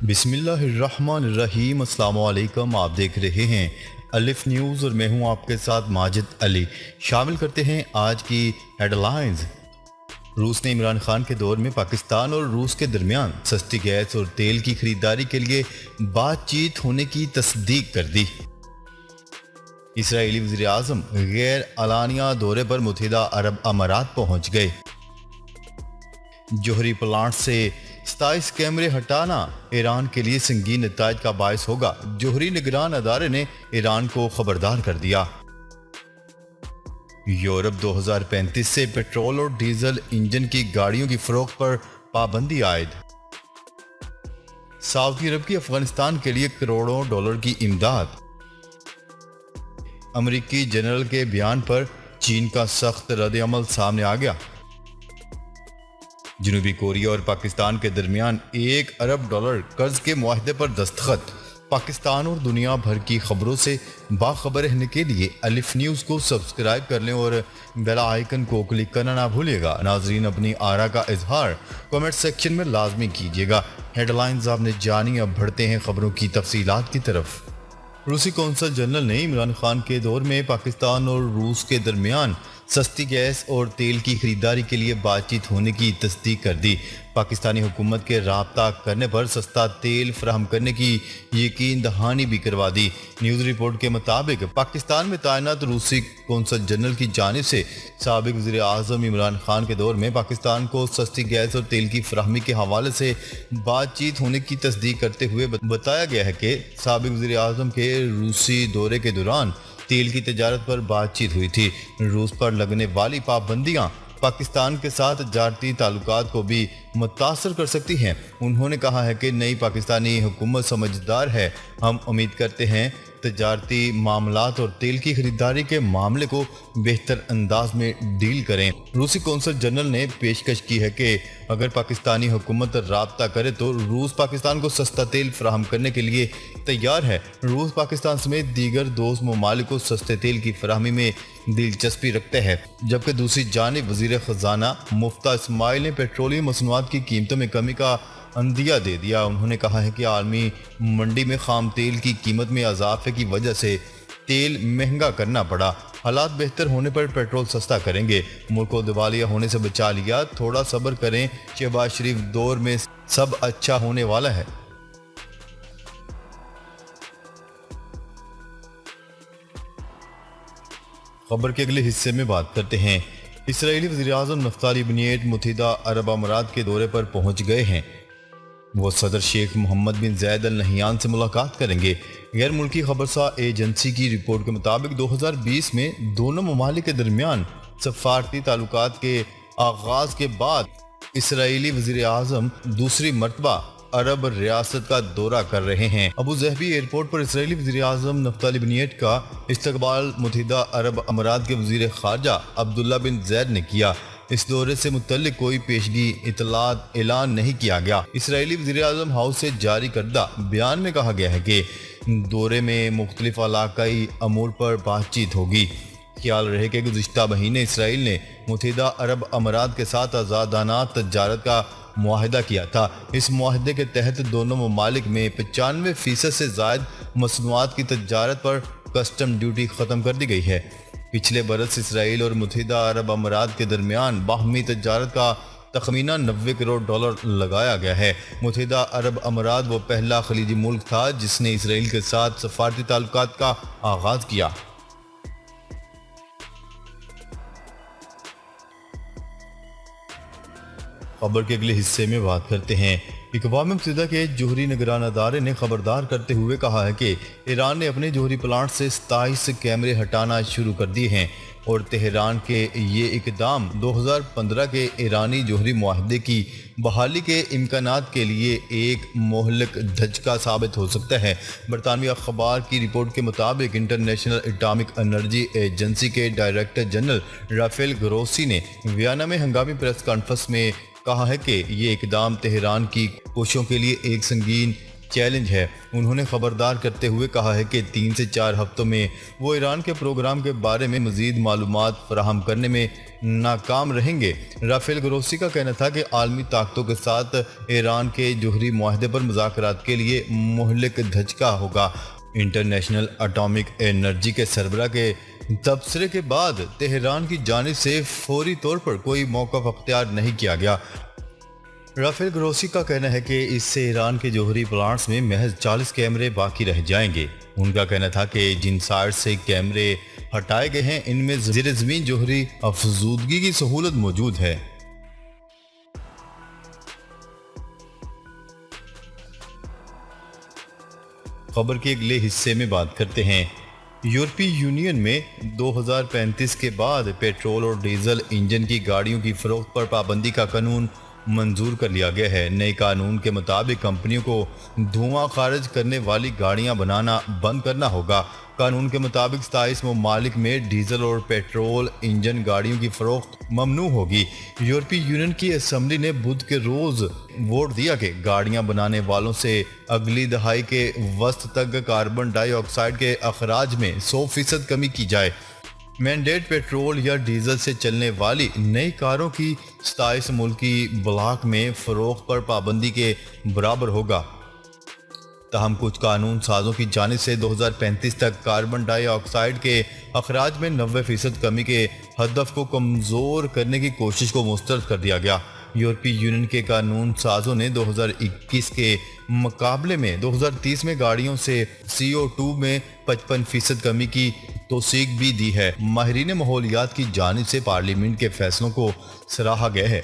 बिस्मिल्लाहिर्रहमानिर्रहीम। अस्सलाम वालेकुम। आप देख रहे हैं अलिफ न्यूज़ और मैं हूं आपके साथ माजिद अली। शामिल करते हैं आज की हेडलाइंस। रूस ने इमरान खान के दौर में पाकिस्तान और रूस के दरमियान सस्ती गैस और तेल की खरीदारी के लिए बातचीत होने की तस्दीक कर दी। इसराइली वज़ीर आज़म गैर अलानिया दौरे पर मुत्तहिदा अरब अमारात पहुंच गए। जोहरी प्लांट से 27 कैमरे हटाना ईरान के लिए संगीन नताइज का बायस होगा। जोहरी निगरान अदारे ने ईरान को खबरदार कर दिया। यूरोप 2035 से पेट्रोल और डीजल इंजन की गाड़ियों की फरोख्त पर पाबंदी आयद। सऊदी अरब की अफगानिस्तान के लिए करोड़ों डॉलर की इमदाद। अमेरिकी जनरल के बयान पर चीन का सख्त रद्द-ए-अमल सामने आ गया। जनूबी कोरिया और पाकिस्तान के दरमियान $1 अरब कर्ज के मुआहदे पर दस्तखत। पाकिस्तान और दुनिया भर की खबरों से बाखबर रहने के लिए अलिफ न्यूज़ को सब्सक्राइब कर लें और बेल आइकन को क्लिक करना ना भूलिएगा। नाजरीन, अपनी आरा का इजहार कमेंट सेक्शन में लाजमी कीजिएगा। हेडलाइंस आपने जानी, अब बढ़ते हैं खबरों की तफसीलात की तरफ। रूसी कौंसल जनरल ने इमरान खान के दौर में पाकिस्तान और रूस के दरमियान सस्ती गैस और तेल की खरीदारी के लिए बातचीत होने की तस्दीक कर दी। पाकिस्तानी हुकूमत के राब्ता करने पर सस्ता तेल फराहम करने की यकीन दहानी भी करवा दी। न्यूज़ रिपोर्ट के मुताबिक पाकिस्तान में तैनात रूसी कौंसल जनरल की जानिब से साबिक वज़ीर आज़म इमरान खान के दौर में पाकिस्तान को सस्ती गैस और तेल की फराहमी के हवाले से बातचीत होने की तस्दीक करते हुए बताया गया है कि साबिक वज़ीर आज़म के रूसी दौरे के दौरान तेल की तजारत पर बातचीत हुई थी। रूस पर लगने वाली पाबंदियां पाकिस्तान के साथ तजारती ताल्लुकात को भी मुतासर कर सकती हैं। उन्होंने कहा है कि नई पाकिस्तानी हुकूमत समझदार है। हम उम्मीद करते हैं तजारती मामलात और तेल की खरीदारी के मामले को बेहतर अंदाज में डील करें। रूसी कौंसल जनरल ने पेशकश की है कि अगर पाकिस्तानी हुकूमत राब्ता करे तो रूस पाकिस्तान को सस्ता तेल फराहम करने के लिए तैयार है। रूस पाकिस्तान समेत दीगर दोस्त ममालिक को सस्ते तेल की फराहमी में दिलचस्पी रखते हैं, जबकि दूसरी जानिब वज़ीर ख़जाना मुफ्ता इस्माइल ने पेट्रोलियम मसनूआत की कीमतों में कमी का अंदिया दे दिया। उन्होंने कहा है कि आलमी मंडी में खाम तेल की कीमत में इजाफे की वजह से तेल महंगा करना पड़ा। हालात बेहतर होने पर पेट्रोल सस्ता करेंगे। मुल्क को दिवालिया होने से बचा लिया, थोड़ा सब्र करें। शहबाज शरीफ दौर में सब अच्छा होने वाला है। खबर के अगले हिस्से में बात करते हैं। इसराइली वज़ीर आज़म नफ्ताली बेनेट मुत्तहिदा अरब अमारात के दौरे पर पहुंच गए हैं। वो सदर शेख मोहम्मद बिन ज़ायद अल नहयान से मुलाकात करेंगे। गैर मुल्की खबरसार एजेंसी की रिपोर्ट के मुताबिक 2020 में दोनों ममालिक के दरमियान सफारती ताल्लुकात के आगाज के बाद इसराइली वज़ीर आज़म दूसरी मरतबा अरब रियासत का दौरा कर रहे हैं। अबू ज़हबी एयरपोर्ट पर इसराइली वज़ीर आज़म नफ्ताली बेनेट का इस्तकबाल मुत्तहिदा अरब अमारात के वज़ीर ख़ारजा अब्दुल्ला बिन ज़ैद ने किया। इस दौरे से मुतल्लिक कोई पेशगी इतलात ऐलान नहीं किया गया। इसराइली वज़ीर आज़म हाउस से जारी करदा बयान में कहा गया है कि दौरे में मुख्तलिफ इलाकाई अमूर पर बातचीत होगी। ख्याल रहे कि गुज़िश्ता महीने इसराइल ने मुत्तहिदा अरब अमारात के साथ आज़ादाना तजारत का मुआहदा किया था। इस मुआहदे के तहत दोनों ममालिक में 95% से ज़ायद मसनूआत की तजारत पर कस्टम ड्यूटी ख़त्म कर दी गई है। पिछले बरस इसराइल और मुत्तहिदा अरब अमारात के दरमियान बाहमी तजारत का तखमीना $90 करोड़ लगाया गया है। मुत्तहिदा अरब अमारात वो पहला खलीजी मुल्क था जिसने इसराइल के साथ सफारती ताल्लुकात का आगाज किया। खबर के अगले हिस्से में बात करते हैं। अक़वाम मुत्तहिदा के जोहरी निगरान अदारे ने खबरदार करते हुए कहा है कि ईरान ने अपने जोहरी प्लांट से 27 कैमरे हटाना शुरू कर दिए हैं और तेहरान के ये इक़दाम 2015 के ईरानी जोहरी मुआहदे की बहाली के इम्कानात के लिए एक मोहलक धचका साबित हो सकता है। बरतानवी अखबार की रिपोर्ट के मुताबिक इंटरनेशनल एटॉमिक एनर्जी एजेंसी के डायरेक्टर जनरल राफेल ग्रोसी ने वियना में हंगामी प्रेस कॉन्फ्रेंस में कहा है कि ये इक़दाम तेहरान की कोशिशों के लिए एक संगीन چیلنج ہے۔ انہوں نے خبردار کرتے ہوئے کہا ہے کہ 3 سے 4 ہفتوں میں وہ ایران کے پروگرام کے بارے میں مزید معلومات فراہم کرنے میں ناکام رہیں گے۔ رافیل گروسی کا کہنا تھا کہ عالمی طاقتوں کے ساتھ ایران کے جوہری معاہدے پر مذاکرات کے لیے مہلک دھچکا ہوگا۔ انٹرنیشنل اٹامک انرجی کے سربراہ کے تبصرے کے بعد تہران کی جانب سے فوری طور پر کوئی موقف اختیار نہیں کیا گیا۔ رافیل گروسی کا کہنا ہے کہ اس سے ایران کے جوہری پلانٹس میں محض 40 کیمرے باقی رہ جائیں گے۔ ان کا کہنا تھا کہ جن سائٹ سے کیمرے ہٹائے گئے ہیں ان میں زیر زمین جوہری افزودگی کی سہولت موجود ہے۔ خبر کے اگلے حصے میں بات کرتے ہیں۔ یورپی یونین میں 2035 کے بعد پیٹرول اور ڈیزل انجن کی گاڑیوں کی فروخت پر پابندی کا قانون منظور کر لیا گیا ہے۔ نئے قانون کے مطابق کمپنیوں کو دھواں خارج کرنے والی گاڑیاں بنانا بند کرنا ہوگا۔ قانون کے مطابق 27 ممالک میں ڈیزل اور پیٹرول انجن گاڑیوں کی فروخت ممنوع ہوگی۔ یورپی یونین کی اسمبلی نے بدھ کے روز ووٹ دیا کہ گاڑیاں بنانے والوں سے اگلی دہائی کے وسط تک کاربن ڈائی آکسائیڈ کے اخراج میں 100% کمی کی جائے۔ مینڈیٹ پیٹرول یا ڈیزل سے چلنے والی نئی کاروں کی 27 ملکی بلاک میں فروخت پر پابندی کے برابر ہوگا۔ تاہم کچھ قانون سازوں کی جانب سے 2035 تک کاربن ڈائی آکسائیڈ کے اخراج میں 90% کمی کے ہدف کو کمزور کرنے کی کوشش کو مسترد کر دیا گیا۔ یورپی یونین کے قانون سازوں نے 2021 کے مقابلے میں 2030 میں گاڑیوں سے CO2 میں 55% کمی کی توثیق بھی دی ہے۔ ماہرین ماحولیات کی جانب سے پارلیمنٹ کے فیصلوں کو سراہا گیا ہے۔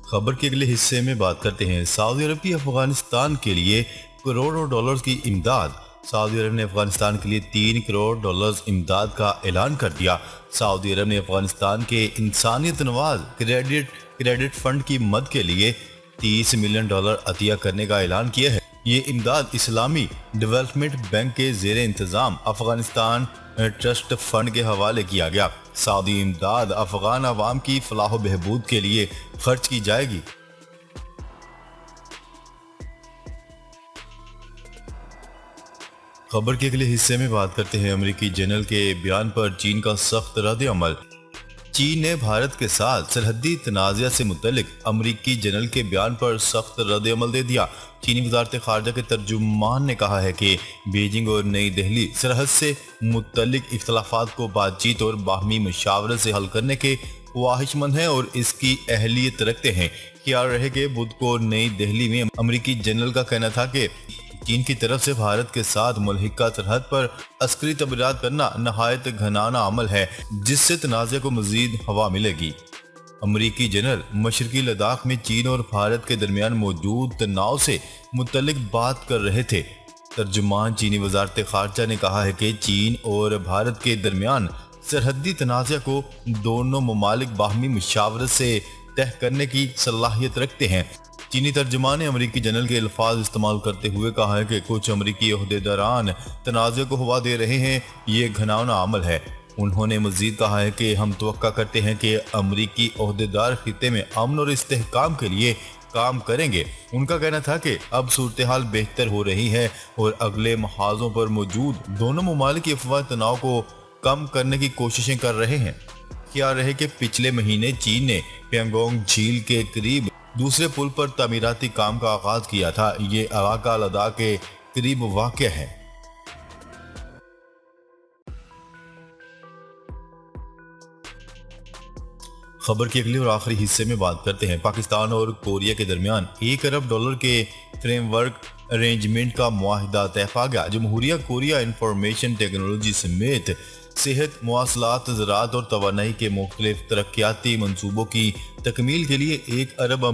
خبر کے اگلے حصے میں بات کرتے ہیں۔ سعودی عرب کی افغانستان کے لیے کروڑوں ڈالرز کی امداد۔ سعودی عرب نے افغانستان کے لیے 3 کروڑ ڈالرز امداد کا اعلان کر دیا۔ سعودی عرب نے افغانستان کے انسانیت نواز کریڈٹ فنڈ کی مدد کے لیے $30 ملین عطیہ کرنے کا اعلان کیا ہے۔ یہ امداد اسلامی ڈیولپمنٹ بینک کے زیر انتظام افغانستان ٹرسٹ فنڈ کے حوالے کیا گیا۔ سعودی امداد افغان عوام کی فلاح و بہبود کے لیے خرچ کی جائے گی۔ خبر کے اگلے حصے میں بات کرتے ہیں امریکی جنرل کے بیان پر چین کا سخت رد عمل۔ چین نے بھارت کے ساتھ سرحدی تنازع سے متعلق امریکی جنرل کے بیان پر سخت رد عمل دے دیا۔ چینی وزارت خارجہ کے ترجمان نے کہا ہے کہ بیجنگ اور نئی دہلی سرحد سے متعلق اختلافات کو بات چیت اور باہمی مشاورت سے حل کرنے کے خواہش مند ہیں اور اس کی اہلیت رکھتے ہیں۔ خیال رہے کہ بدھ کو نئی دہلی میں امریکی جنرل کا کہنا تھا کہ چین کی طرف سے بھارت کے ساتھ ملحقہ سرحد پر عسکری تبادلات کرنا نہایت گھنانہ عمل ہے جس سے تنازع کو مزید ہوا ملے گی۔ امریکی جنرل مشرقی لداخ میں چین اور بھارت کے درمیان موجود تناؤ سے متعلق بات کر رہے تھے۔ ترجمان چینی وزارت خارجہ نے کہا ہے کہ چین اور بھارت کے درمیان سرحدی تنازع کو دونوں ممالک باہمی مشاورت سے طے کرنے کی صلاحیت رکھتے ہیں۔ چینی ترجمان نے امریکی جنرل کے الفاظ استعمال کرتے ہوئے کہا ہے کہ کچھ امریکی عہدیداران تنازع کو ہوا دے رہے ہیں، یہ گھناؤنا عمل ہے۔ انہوں نے مزید کہا ہے کہ ہم توقع کرتے ہیں کہ امریکی عہدیدار خطے میں امن اور استحکام کے لیے کام کریں گے۔ ان کا کہنا تھا کہ اب صورتحال بہتر ہو رہی ہے اور اگلے محاذوں پر موجود دونوں ممالک کی افواہ تناؤ کو کم کرنے کی کوششیں کر رہے ہیں۔ خیال رہے کہ پچھلے مہینے چین نے پینگونگ جھیل کے قریب دوسرے پل پر تعمیراتی کام کا آغاز کیا تھا۔ یہ علاقہ لداخ کے قریب واقع ہے۔ خبر کے اگلے اور آخری حصے میں بات کرتے ہیں۔ پاکستان اور کوریا کے درمیان $1 ارب کے فریم ورک ارینجمنٹ کا معاہدہ طے پا گیا۔ جمہوریہ کوریا انفارمیشن ٹیکنالوجی سمیت صحت، مواصلات، زراعت اور توانائی کے مختلف ترقیاتی منصوبوں کی تکمیل کے لیے $1 ارب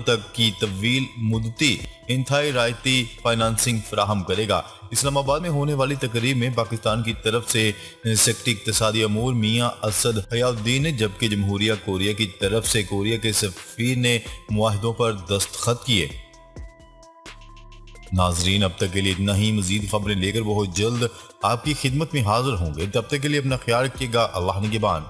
تک کی طویل مدتی انتہائی رعایتی فائنانسنگ فراہم کرے گا۔ اسلام آباد میں ہونے والی تقریب میں پاکستان کی طرف سے سیکرٹری اقتصادی امور میاں اسد حیات الدین نے جبکہ جمہوریہ کوریا کی طرف سے کوریا کے سفیر نے معاہدوں پر دستخط کیے۔ ناظرین اب تک کے لیے اتنا ہی۔ مزید خبریں لے کر بہت جلد آپ کی خدمت میں حاضر ہوں گے۔ تب تک کے لیے اپنا خیال رکھیے گا۔ اللہ نگہبان۔